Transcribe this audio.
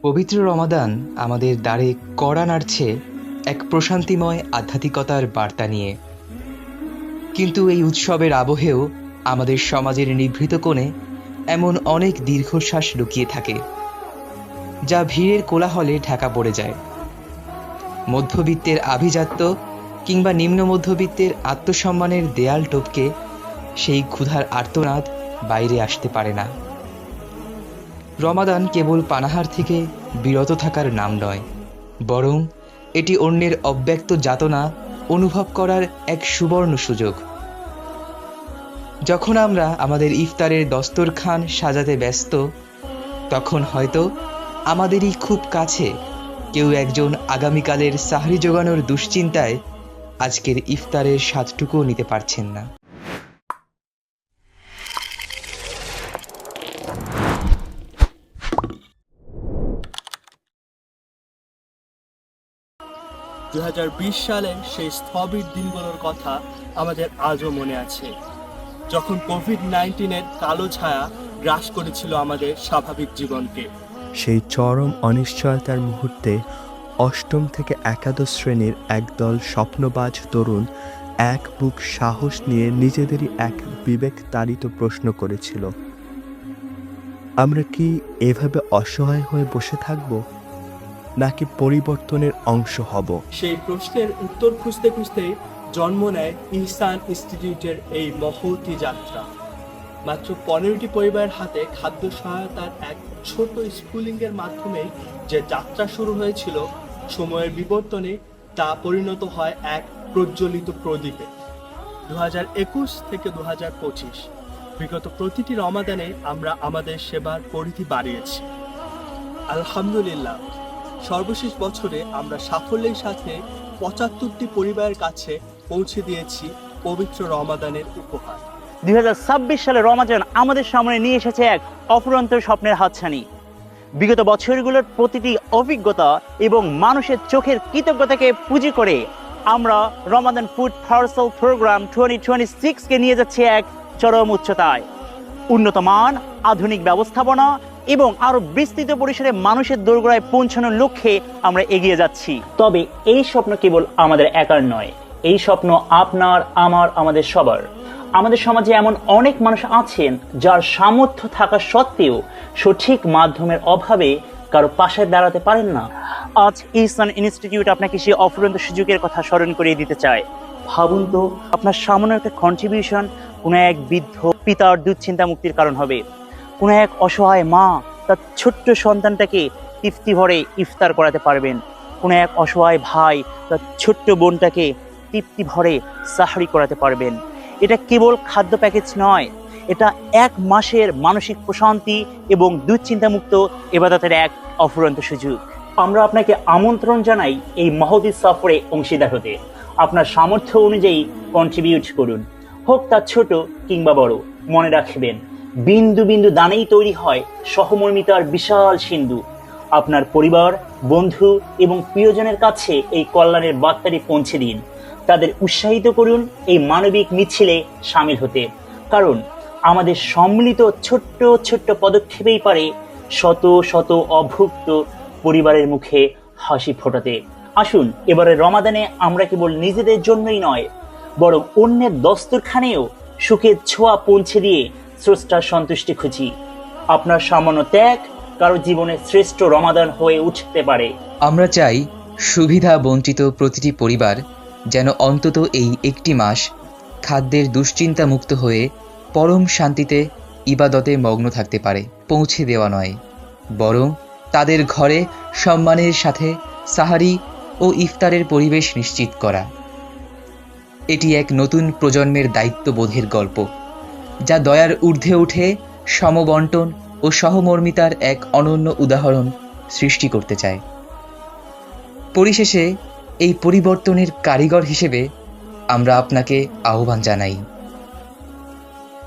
পবিত্র রমাদান আমাদের দ্বারে কড়া নাড়ছে এক প্রশান্তিময় আধ্যাত্মিকতার বার্তা নিয়ে। কিন্তু এই উৎসবের আবহেও আমাদের সমাজের নিভৃত কোণে এমন অনেক দীর্ঘশ্বাস লুকিয়ে থাকে, যা ভিড়ের কোলাহলে ঢাকা পড়ে যায়। মধ্যবিত্তের আভিজাত্য কিংবা নিম্ন মধ্যবিত্তের আত্মসম্মানের দেয়াল টপকে সেই ক্ষুধার আর্তনাদ বাইরে আসতে পারে না। রমাদান কেবল পানাহার থেকে বিরত থাকার নাম নয়, বরং এটি অন্যের অব্যক্ত যাতনা অনুভব করার এক সুবর্ণ সুযোগ। যখন আমরা আমাদের ইফতারের দস্তরখান সাজাতে ব্যস্ত, তখন হয়তো আমাদেরই খুব কাছে কেউ একজন আগামীকালের সাহরি জোগানোর দুশ্চিন্তায় আজকের ইফতারের স্বাদটুকুও নিতে পারছেন না। সালের সেই স্থবির দিনগুলোর কথা আমাদের আজও মনে আছে, যখন কোভিড-19-এর কালো ছায়া গ্রাস করেছিল আমাদের স্বাভাবিক জীবনকে। সেই চরম অনিশ্চয়তার মুহূর্তে অষ্টম থেকে একাদশ শ্রেণীর একদল স্বপ্নবাজ তরুণ এক বুক সাহস নিয়ে নিজেদেরই এক বিবেক তাড়িত প্রশ্ন করেছিল, আমরা কি এভাবে অসহায় হয়ে বসে থাকব, নাকি পরিবর্তনের অংশ হব? সেই প্রশ্নের উত্তর খুঁজতে খুঁজতে জন্ম নেয় ইহসান ইনস্টিটিউটের এই মহতী যাত্রা। মাত্র 15টি পরিবারের হাতে খাদ্য সহায়তার এক ছোট স্কুলিংয়ের মাধ্যমে যে যাত্রা শুরু হয়েছিল, সময়ের বিবর্তনে তা পরিণত হয় এক প্রজ্বলিত প্রদীপে। 2021 থেকে 2025 বিগত প্রতিটি রমাদানে আমরা আমাদের সেবার পরিধি বাড়িয়েছি। আলহামদুলিল্লাহ, সর্বশেষ বছরে আমরা সাফল্যের সাথে 75টি পরিবারের কাছে পৌঁছে দিয়েছি পবিত্র রমাদানের উপহার। 2026 সালে রমাদান আমাদের সামনে নিয়ে এসেছে এক অফুরন্ত স্বপ্নের হাতছানি। বিগত বছরগুলোর প্রতিটি অভিজ্ঞতা এবং মানুষের চোখের কৃতজ্ঞতাকে পুঁজি করে আমরা রমাদান ফুড পার্সেল প্রোগ্রাম 2026-কে নিয়ে যাচ্ছি এক চরম উচ্চতায়। উন্নত মান, আধুনিক ব্যবস্থাপনা এবং আরো বিস্তৃত পরিসরে মানুষের দোরগোড়ায় পৌঁছানোর লক্ষ্যে আমরা এগিয়ে যাচ্ছি। তবে এই স্বপ্ন কেবল আমাদের একার নয়, এই স্বপ্ন আপনার, আমার, আমাদের সবার। আমাদের সমাজে এমন অনেক মানুষ আছেন যার সামর্থ্য থাকা সত্ত্বেও সঠিক মাধ্যমের অভাবে কারো পাশে দাঁড়াতে পারেন না। আজ ইহসান ইনস্টিটিউট আপনাকে সেই অফুরন্ত সুযোগের কথা স্মরণ করিয়ে দিতে চায়। ভাবুন তো, আপনার সামান্য একটা কন্ট্রিবিউশন কোনো এক বৃদ্ধ পিতার দুশ্চিন্তা মুক্তির কারণ হবে। কোনো এক অসহায় মা তার ছোট্ট সন্তানটাকে তৃপ্তি ভরে ইফতার করাতে পারবেন। কোনো এক অসহায় ভাই তার ছোট্ট বোনটাকে তৃপ্তি ভরে সাহরি করাতে পারবেন। এটা কেবল খাদ্য প্যাকেজ নয়, এটা এক মাসের মানসিক প্রশান্তি এবং দুশ্চিন্তামুক্ত ইবাদতের এক অফুরন্ত সুযোগ। আমরা আপনাকে আমন্ত্রণ জানাই এই মহতী সফরে অংশীদার হতে। আপনার সামর্থ্য অনুযায়ী কন্ট্রিবিউট করুন, হোক তা ছোট কিংবা বড়। মনে রাখবেন, বিন্দু বিন্দু দানেই তৈরি হয় সহমর্মিতার বিশাল সিন্ধু। আপনার পরিবার, বন্ধু এবং প্রিয়জনের কাছে এই কল্যাণের বার্তাটি পৌঁছে দিন। তাদের উৎসাহিত করুন এই মানবিক মিছিলে সামিল হতে, কারণ আমাদের সম্মিলিত ছোট্ট ছোট্ট পদক্ষেপেই পারে শত শত অভুক্ত পরিবারের মুখে হাসি ফোটাতে। আসুন, এবারে রমাদানে আমরা কেবল নিজেদের জন্যই নয়, বরং অন্যের দস্তরখানেও সুখের ছোঁয়া পৌঁছে দিয়ে স্রষ্টার সন্তুষ্টি খুঁজি। আপনার সামান্য ত্যাগ কারো জীবনের শ্রেষ্ঠ রমাদান হয়ে উঠতে পারে। আমরা চাই সুবিধা বঞ্চিত প্রতিটি পরিবার যেন অন্তত এই একটি মাস খাদ্যের দুশ্চিন্তা মুক্ত হয়ে পরম শান্তিতে ইবাদতে মগ্ন থাকতে পারে। পৌঁছে দেওয়া নয়, বরং তাদের ঘরে সম্মানের সাথে সাহারি ও ইফতারের পরিবেশ নিশ্চিত করা। এটি এক নতুন প্রজন্মের দায়িত্ববোধের গল্প, যা দয়ার ঊর্ধ্বে উঠে সমবন্টন ও সহমর্মিতার এক অনন্য উদাহরণ সৃষ্টি করতে চায়। পরিশেষে এই পরিবর্তনের কারিগর হিসেবে আমরা আপনাকে আহ্বান জানাই।